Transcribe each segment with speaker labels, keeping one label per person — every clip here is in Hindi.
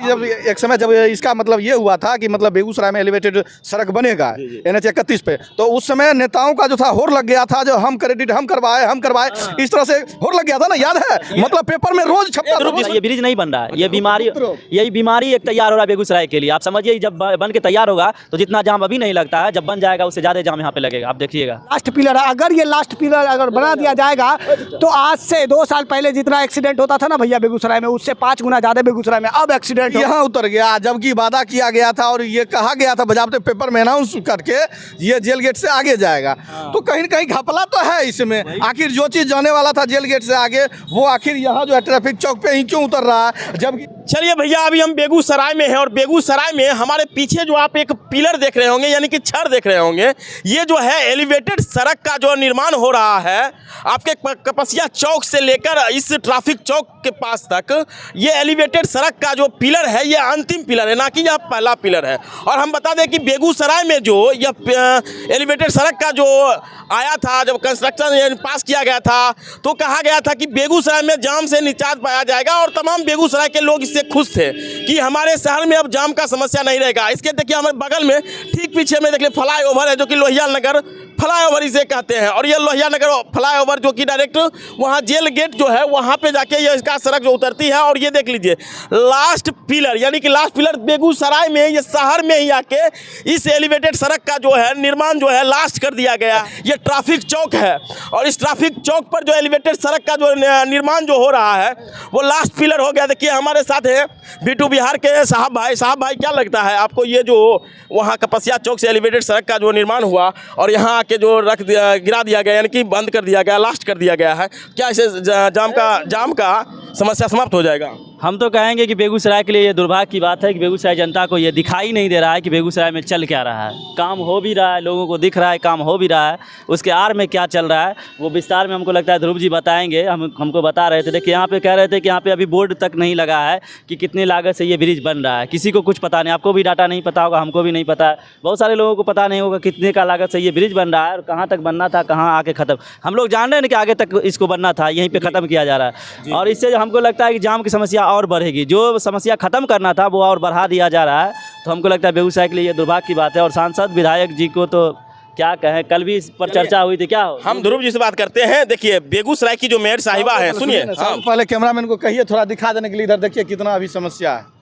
Speaker 1: जब एक समय जब इसका मतलब ये हुआ था कि मतलब बेगूसराय में एलिवेटेड सड़क बनेगा NH 31 पे, तो उस समय नेताओं का जो था होड़ लग गया था, जो हम क्रेडिट हम करवाए इस तरह से होड़ लग गया था ना, याद है? मतलब पेपर में रोज छपता था।
Speaker 2: ये ब्रिज नहीं बन रहा है, ये बीमारी, यही बीमारी एक तैयार हो रहा है बेगूसराय के लिए। आप समझिए जब बन के तैयार होगा तो जितना जाम अभी नहीं लगता है, जब बन जाएगा उससे ज्यादा जाम यहाँ पे लगेगा, आप देखिएगा।
Speaker 3: लास्ट पिलर, अगर ये लास्ट पिलर अगर बना दिया जाएगा तो आज से 2 साल पहले जितना एक्सीडेंट होता था ना भैया बेगूसराय में, उससे 5 गुना ज्यादा बेगूसराय में अब एक्सीडेंट
Speaker 1: यहाँ उतर गया, जबकि वादा किया गया था और ये कहा गया था बजाबते पेपर में अनाउंस करके ये जेल गेट से आगे जाएगा। तो कहीं न कहीं घपला तो है इसमें। आखिर जो चीज जाने वाला था जेल गेट से आगे, वो आखिर यहाँ जो है ट्रैफिक चौक पे ही क्यों उतर रहा है? जबकि
Speaker 4: चलिए भैया, अभी हम बेगूसराय में हैं और बेगूसराय में हमारे पीछे जो आप एक पिलर देख रहे होंगे, यानी कि छड़ देख रहे होंगे, ये जो है एलिवेटेड सड़क का जो निर्माण हो रहा है आपके कपसिया चौक से लेकर इस ट्रैफिक चौक के पास तक। ये एलिवेटेड सड़क का जो पिलर है ये अंतिम पिलर है, ना कि यह पहला पिलर है। और हम बता दें कि बेगूसराय में जो यह एलिवेटेड सड़क का जो आया था, जब कंस्ट्रक्शन पास किया गया था, तो कहा गया था कि बेगूसराय में जाम से निजात पाया जाएगा और तमाम बेगूसराय के लोग इससे खुश थे कि हमारे शहर में अब जाम का समस्या नहीं रहेगा। इसके देखिए हमारे बगल में ठीक पीछे में देखिए फ्लाई ओवर है, जो कि लोहिया नगर फ्लाई ओवर इसे कहते हैं। और ये लोहिया नगर फ्लाई ओवर जो कि डायरेक्ट वहाँ जेल गेट जो है वहाँ पे जाके ये इसका सड़क जो उतरती है। और ये देख लीजिए लास्ट पिलर, यानी कि लास्ट पिलर बेगूसराय में, ये शहर में ही आके इस एलिवेटेड सड़क का जो है निर्माण जो है लास्ट कर दिया गया। ये ट्रैफिक चौक है और इस ट्रैफिक चौक पर जो एलिवेटेड सड़क का जो निर्माण जो हो रहा है वो लास्ट पिलर हो गया। देखिए हमारे साथ है बीटू बिहार के साहब भाई, क्या लगता है आपको ये जो वहाँ कपसिया चौक से एलिवेटेड सड़क का जो निर्माण हुआ और यहाँ के जो गिरा दिया गया, यानी कि बंद कर दिया गया, लास्ट कर दिया गया है, क्या इसे जाम का समस्या समाप्त हो जाएगा?
Speaker 2: हम तो कहेंगे कि बेगूसराय के लिए ये दुर्भाग्य की बात है कि बेगूसराय जनता को ये दिखाई नहीं दे रहा है कि बेगूसराय में चल क्या रहा है। काम हो भी रहा है, लोगों को दिख रहा है काम हो भी रहा है, उसके आड़ में क्या चल रहा है वो विस्तार में हमको लगता है ध्रुव जी बताएंगे। हमको बता रहे थे, देखिए यहाँ पे कह रहे थे कि यहाँ पे अभी बोर्ड तक नहीं लगा है कि कितनी लागत से ये ब्रिज बन रहा है। किसी को कुछ पता नहीं, आपको भी डाटा नहीं पता होगा, हमको भी नहीं पता है, बहुत सारे लोगों को पता नहीं होगा कितने का लागत से ये ब्रिज बन रहा है और कहाँ तक बनना था, कहाँ आके ख़त्म। हम लोग जान रहे हैं कि आगे तक इसको बनना था, यहीं पर ख़त्म किया जा रहा है। और इससे हमको लगता है कि जाम की समस्या और बढ़ेगी, जो समस्या खत्म करना था वो और बढ़ा दिया जा रहा है। तो हमको लगता है बेगूसराय के लिए ये दुर्भाग्य की बात है। और सांसद विधायक जी को तो क्या कहें, कल भी इस पर चर्चा हुई थी। क्या हो, हम
Speaker 4: ध्रुव जी से बात करते हैं। देखिए बेगूसराय की जो मेयर साहिबा है, सुनिए
Speaker 1: पहले कैमरामैन को कहिए थोड़ा दिखा देने के लिए। इधर देखिए कितना अभी समस्या है,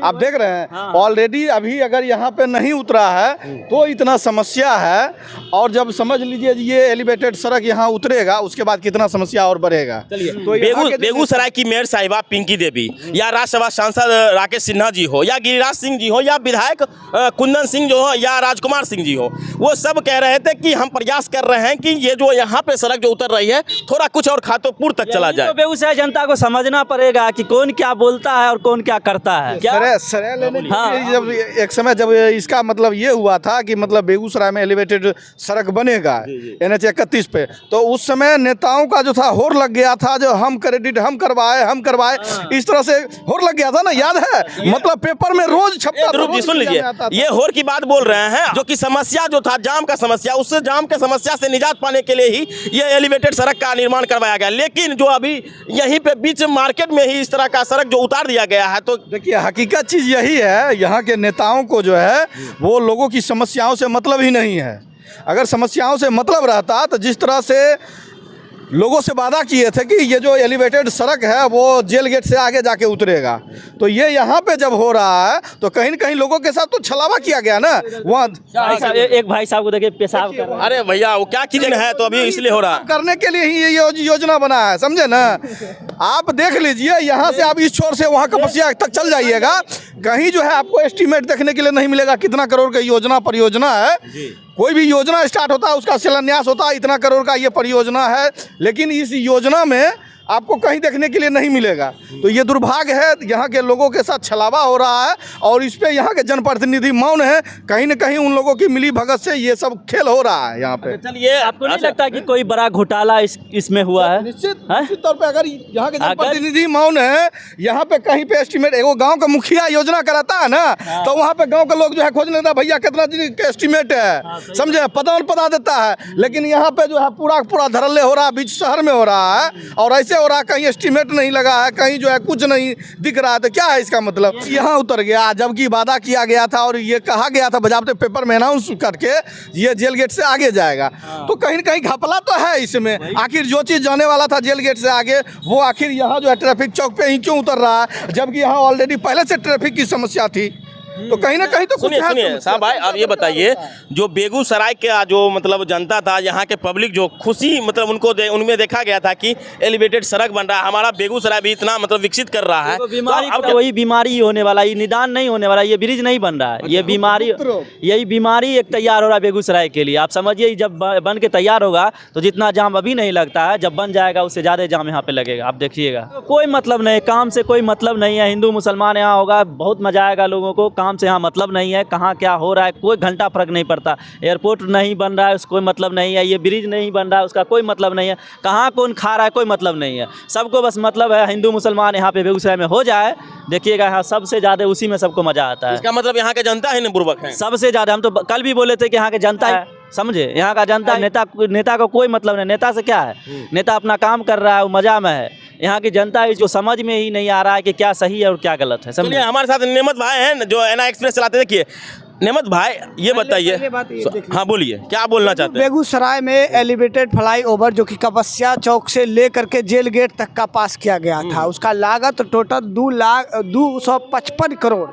Speaker 1: आप देख रहे हैं ऑलरेडी। अभी अगर यहाँ पे नहीं उतरा है तो इतना समस्या है, और जब समझ लीजिए ये एलिवेटेड सड़क यहाँ उतरेगा उसके बाद कितना समस्या और बढ़ेगा।
Speaker 4: तो बेगूसराय की मेयर साहिबा पिंकी देवी या राज्यसभा सांसद राकेश सिन्हा जी हो या गिरिराज सिंह जी हो या विधायक कुंदन सिंह जो हो या राजकुमार सिंह जी हो, वो सब कह रहे थे कि हम प्रयास कर रहे हैं कि ये जो यहाँ पे सड़क जो उतर रही है थोड़ा कुछ और खातोपुर तक चला जाए।
Speaker 2: तो बेगूसराय जनता को समझना पड़ेगा कि कौन क्या बोलता है और कौन क्या करता है।
Speaker 1: सरे लेने जब एक समय जब इसका मतलब ये हुआ था कि मतलब बेगूसराय में एलिवेटेड सड़क बनेगा NH 31 पे, तो उस समय नेताओं का जो था होड़ लग गया था, जो हम क्रेडिट हम करवाए इस तरह से होड़ लग गया था ना, याद है? मतलब पेपर में रोज छपता था।
Speaker 4: सुन लीजिए, ये होड़ की बात बोल रहे हैं, जो कि समस्या जो था जाम का समस्या, उससे जाम के समस्या से निजात पाने के लिए ही ये एलिवेटेड सड़क का निर्माण करवाया गया। लेकिन जो अभी यहीं पे बीच मार्केट में ही इस तरह का सड़क जो उतार दिया गया है, तो
Speaker 1: देखिए हकीकत चीज़ यही है, यहाँ के नेताओं को जो है वो लोगों की समस्याओं से मतलब ही नहीं है। अगर समस्याओं से मतलब रहता तो जिस तरह से लोगों से वादा किए थे कि ये जो एलिवेटेड सड़क है वो जेल गेट से आगे जाके उतरेगा, तो ये यहाँ पे जब हो रहा है तो कहीं न कहीं लोगों के साथ तो छलावा किया गया ना। वहाँ
Speaker 2: एक भाई साहब को देखिए पेशाब कर रहे हैं।
Speaker 4: अरे भैया वो क्या चीज़ है, तो अभी इसलिए हो रहा
Speaker 1: करने के लिए ही ये योजना बना है, समझे ना? आप देख लीजिए यहाँ से आप इस छोर से वहाँ कपसिया तक चल जाइएगा, कहीं जो है आपको एस्टीमेट देखने के लिए नहीं मिलेगा कितना करोड़ का योजना परियोजना है। कोई भी योजना स्टार्ट होता है उसका शिलान्यास होता है, इतना करोड़ का ये परियोजना है, लेकिन इस योजना में आपको कहीं देखने के लिए नहीं मिलेगा। तो ये दुर्भाग्य है, यहाँ के लोगों के साथ छलावा हो रहा है और इस पे यहाँ के जनप्रतिनिधि मौन है। कहीं न कहीं उन लोगों की मिली भगत से ये सब खेल हो रहा है यहाँ पे।
Speaker 2: चलिए, आपको नहीं लगता कि कोई बड़ा घोटाला इसमें हुआ है?
Speaker 1: निश्चित तौर पे अगर यहाँ के जनप्रतिनिधि मौन है, यहाँ पे कहीं पे एस्टीमेट, एगो गाँव का मुखिया योजना कराता है ना, तो वहाँ पे गाँव के लोग जो है खोज लेता है भैया कितना दिन का एस्टीमेट है, समझे, पता देता है। लेकिन यहाँ पे जो है पूरा धड़ल्ले हो रहा है, बीच शहर में हो रहा है, और ऐसे हो रहा है, कहीं एस्टीमेट नहीं लगा है, कहीं जो है कुछ नहीं दिख रहा है, तो क्या है इसका मतलब? यहाँ उतर गया जबकि वादा किया गया था और ये कहा गया था बजाबते पेपर में अनाउंस करके ये जेल गेट से आगे जाएगा। तो कहीं न कहीं घपला तो है इसमें। आखिर जो चीज़ जाने वाला था जेल गेट से आगे वो आखिर यहाँ जो है ट्रैफिक चौक पे ही क्यों उतर रहा है, जबकि यहाँ ऑलरेडी पहले से ट्रैफिक की समस्या थी। तो कहीं ना कहीं तो
Speaker 4: सुनिए सुनिए साहब भाई, अब ये बताइए जो बेगूसराय का जो मतलब जनता था, यहाँ के पब्लिक जो खुशी मतलब उनमें देखा गया था कि एलिवेटेड सड़क बन रहा है, हमारा बेगूसराय भी इतना मतलब विकसित कर रहा है,
Speaker 2: बीमारी तो वही बीमारी होने वाला, ये निदान नहीं होने वाला, ये ब्रिज नहीं बन रहा है, ये बीमारी, यही बीमारी एक तैयार हो रहा है बेगूसराय के लिए। आप समझिए जब बन के तैयार होगा तो जितना जाम अभी नहीं लगता है, जब बन जाएगा उससे ज़्यादा जाम यहाँ पे लगेगा, आप देखिएगा। कोई मतलब नहीं, काम से कोई मतलब नहीं है। हिंदू मुसलमान यहाँ होगा, बहुत मजा आएगा लोगों को। काम से यहाँ मतलब नहीं है, कहाँ क्या हो रहा है कोई घंटा फर्क नहीं पड़ता। एयरपोर्ट नहीं बन रहा है उसका कोई मतलब नहीं है, ये ब्रिज नहीं बन रहा है उसका कोई मतलब नहीं है, कहाँ कौन खा रहा है कोई मतलब नहीं है। सबको बस मतलब है हिंदू मुसलमान यहाँ पे बेगूसराय में हो जाए, देखिएगा यहाँ सबसे ज़्यादा उसी में सबको मज़ा आता है।
Speaker 4: इसका मतलब यहाँ के जनता ही बुर्बक है
Speaker 2: सबसे ज़्यादा। हम तो कल भी बोले थे कि यहाँ के जनता है, समझे, यहाँ का जनता, नेता को कोई मतलब नहीं। नेता से क्या है, नेता अपना काम कर रहा है, वो मजा में है। यहाँ की जनता है जो समझ में ही नहीं आ रहा है कि क्या सही है और क्या गलत है। समझिए
Speaker 4: हमारे साथ नेमत भाई हैं जो एना एक्सप्रेस चलाते, देखिए नेमत भाई ये बताइए, हाँ बोलिए क्या बोलना चाहते हैं?
Speaker 3: बेगूसराय में एलिवेटेड फ्लाईओवर जो कि कपस्या चौक से लेकर के जेल गेट तक का पास किया गया था, उसका लागत टोटल 2,255 करोड़,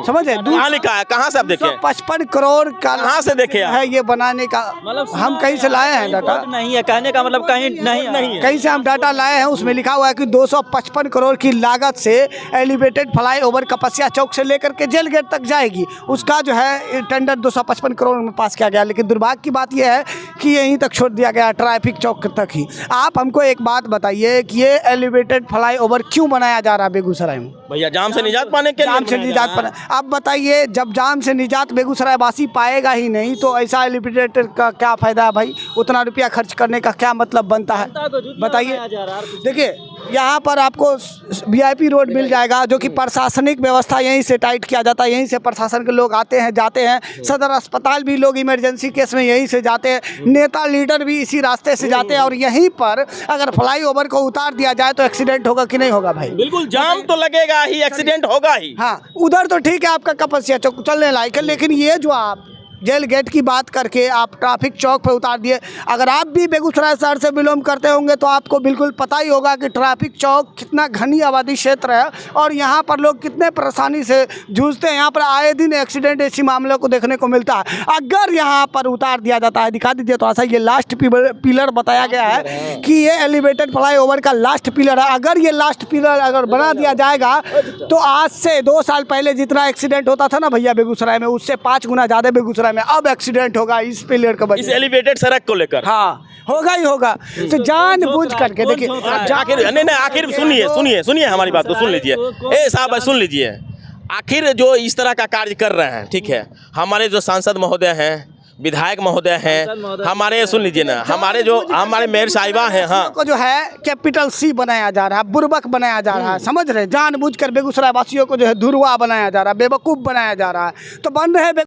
Speaker 3: समझे?
Speaker 4: कहाँ लिखा है, कहाँ से आप देखे?
Speaker 3: 255 करोड़ का
Speaker 4: कहाँ से देखे
Speaker 3: है ये बनाने का?
Speaker 2: मतलब
Speaker 3: हम कहीं से लाए हैं डाटा,
Speaker 2: नहीं है कहने का मतलब कहीं नहीं है,
Speaker 3: कहीं से हम डाटा लाए हैं। उसमें लिखा हुआ है कि 255 करोड़ की लागत से एलिवेटेड फ्लाईओवर कपस्या चौक से लेकर के जेल गेट तक जाएगी। उसका जो है टेंडर 255 करोड़ में पास किया गया, लेकिन दुर्भाग्य की बात यह है कि यहीं तक छोड़ दिया गया, ट्रैफिक चौक तक ही। आप हमको एक बात बताइए कि ये एलिवेटेड फ्लाईओवर क्यों बनाया जा रहा है बेगूसराय में?
Speaker 4: भैया जाम से निजात पाने के लिए,
Speaker 3: जाम से निजात पाने। आप बताइए, जब जाम से निजात बेगूसराय वासी पाएगा ही नहीं तो ऐसा एलिवेटेड का क्या फायदा है भाई? उतना रुपया खर्च करने का क्या मतलब बनता है, बताइए। देखिए यहाँ पर आपको VIP रोड मिल जाएगा, जो कि प्रशासनिक व्यवस्था यहीं से टाइट किया जाता है, यहीं से प्रशासन के लोग आते हैं जाते हैं। सदर अस्पताल भी लोग इमरजेंसी केस में यहीं से जाते हैं, नेता लीडर भी इसी रास्ते से जाते हैं। और यहीं पर अगर फ्लाईओवर को उतार दिया जाए तो एक्सीडेंट होगा कि नहीं होगा भाई?
Speaker 4: बिल्कुल जाम तो लगेगा ही, एक्सीडेंट होगा ही।
Speaker 3: हाँ, उधर तो ठीक है आपका कपस्या चौक चलने लायक है, लेकिन ये जो आप जेल गेट की बात करके आप ट्रैफिक चौक पे उतार दिए। अगर आप भी बेगूसराय शहर से बिलोंग करते होंगे तो आपको बिल्कुल पता ही होगा कि ट्रैफिक चौक कितना घनी आबादी क्षेत्र है और यहाँ पर लोग कितने परेशानी से जूझते हैं। यहाँ पर आए दिन एक्सीडेंट ऐसी मामलों को देखने को मिलता है। अगर यहाँ पर उतार दिया जाता है, दिखा दीजिए तो ऐसा, ये लास्ट पिलर बताया गया है कि ये एलिवेटेड फ्लाईओवर का लास्ट पिलर है। अगर ये लास्ट पिलर अगर बना दिया जाएगा तो आज से 2 साल पहले जितना एक्सीडेंट होता था ना भैया बेगूसराय में, उससे 5 गुना ज़्यादा बेगूसराय में अब एक्सीडेंट होगा इस पिलर का वजह
Speaker 4: इस एलिवेटेड सड़क को लेकर।
Speaker 3: हाँ, होगा ही होगा। तो जानबूझ करके देखिए,
Speaker 4: आखिर सुनिए हमारी बात को सुन लीजिए, ए साहब सुन लीजिए। आखिर जो इस तरह का कार्य कर रहे हैं, ठीक है, हमारे जो सांसद महोदय हैं, विधायक महोदय हैं, हमारे सुन लीजिए ना, हमारे मेयर साहिबा हैं, हाँ,
Speaker 3: को जो है कैपिटल C बनाया जा रहा है, बुर्बक बनाया जा रहा है, समझ रहे? जानबूझकर बेगूसराय वासियों को जो है धुरवा बनाया जा रहा है, बेवकूफ़ बनाया जा रहा है। तो बन रहे